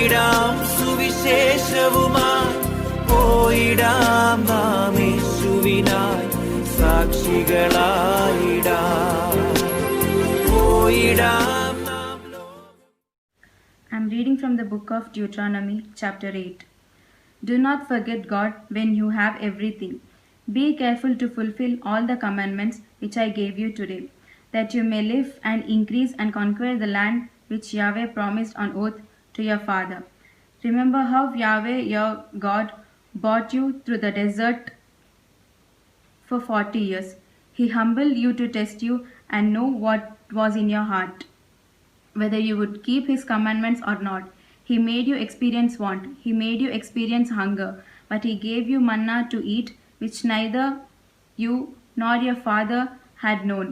പോയിടാം സുവിശേഷവുമായി പോയിടാം നാം യേശുവിനായി സാക്ഷികളായിടാം പോയിടാം. I'm reading from the book of Deuteronomy, chapter 8. Do not forget God when you have everything. Be careful to fulfill all the commandments which I gave you today, that you may live and increase and conquer the land which Yahweh promised on oath to your father. Remember how Yahweh your God brought you through the desert for 40 years. He humbled you to test you and know what was in your heart, whether you would keep his commandments or not. He made you experience want. He made you experience hunger. But he gave you manna to eat, which neither you nor your father had known,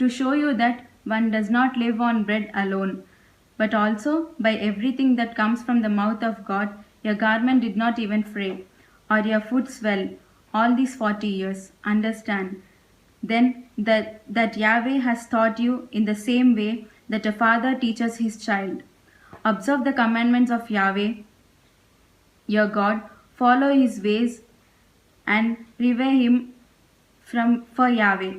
to show you that one does not live on bread alone, but also by everything that comes from the mouth of God. Your garment did not even fray, or your foot swell, all these 40 years. Understand then that Yahweh has taught you in the same way that a father teaches his child. Observe the commandments of Yahweh, your God, follow his ways, and revere him for Yahweh,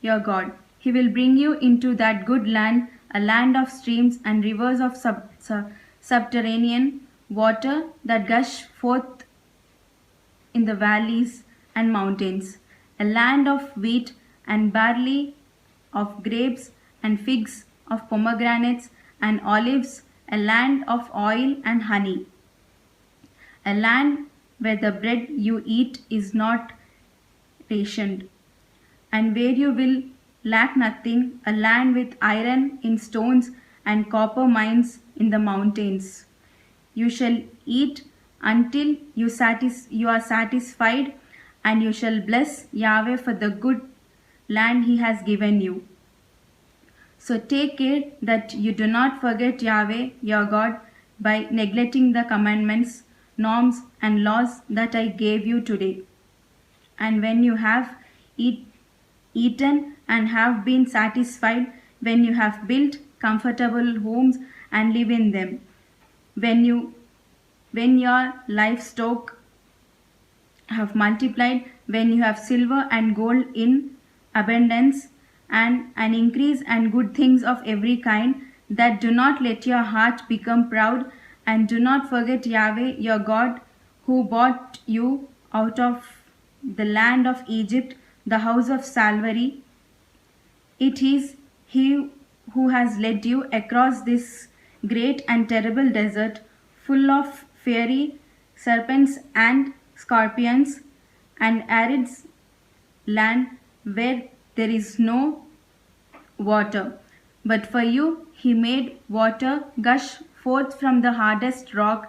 your God. He will bring you into that good land, a land of streams and rivers of subterranean water that gush forth in the valleys and mountains, a land of wheat and barley, of grapes and figs, of pomegranates and olives, a land of oil and honey, a land where the bread you eat is not rationed, and where you will lack nothing, a land with iron in stones and copper mines in the mountains. You shall eat until you are satisfied, and you shall bless Yahweh for the good land he has given you. So take care that you do not forget Yahweh your God by neglecting the commandments, norms, and laws that I gave you today. And when you have eaten and have been satisfied, when you have built comfortable homes and live in them, when your livestock have multiplied, when you have silver and gold in abundance, and an increase and good things of every kind, that do not let your heart become proud, and do not forget Yahweh your God, who brought you out of the land of Egypt, the house of slavery. It is he who has led you across this great and terrible desert, full of fiery serpents and scorpions, and arid land where there is no water. But for you he made water gush forth from the hardest rock,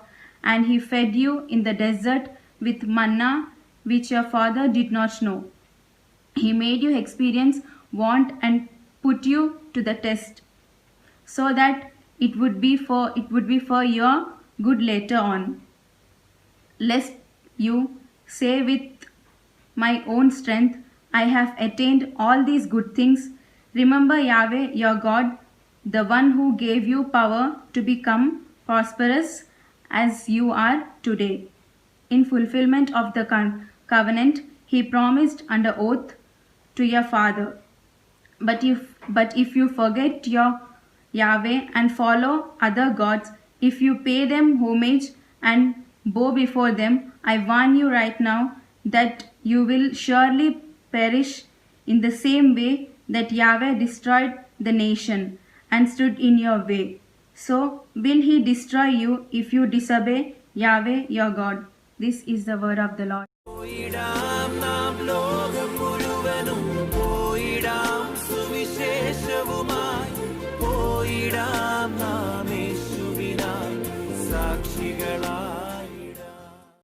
and he fed you in the desert with manna which your father did not know. He made you experience want and put you to the test, so that it would be for your good later on, lest you say with my own strength I have attained all these good things. Remember Yahweh your God, the one who gave you power to become prosperous as you are today, in fulfillment of the covenant he promised under oath to your father. But if you forget your Yahweh and follow other gods, if you pay them homage and bow before them, I warn you right now that you will surely perish in the same way that Yahweh destroyed the nation and stood in your way. So will he destroy you if you disobey Yahweh your God. This is the word of the Lord.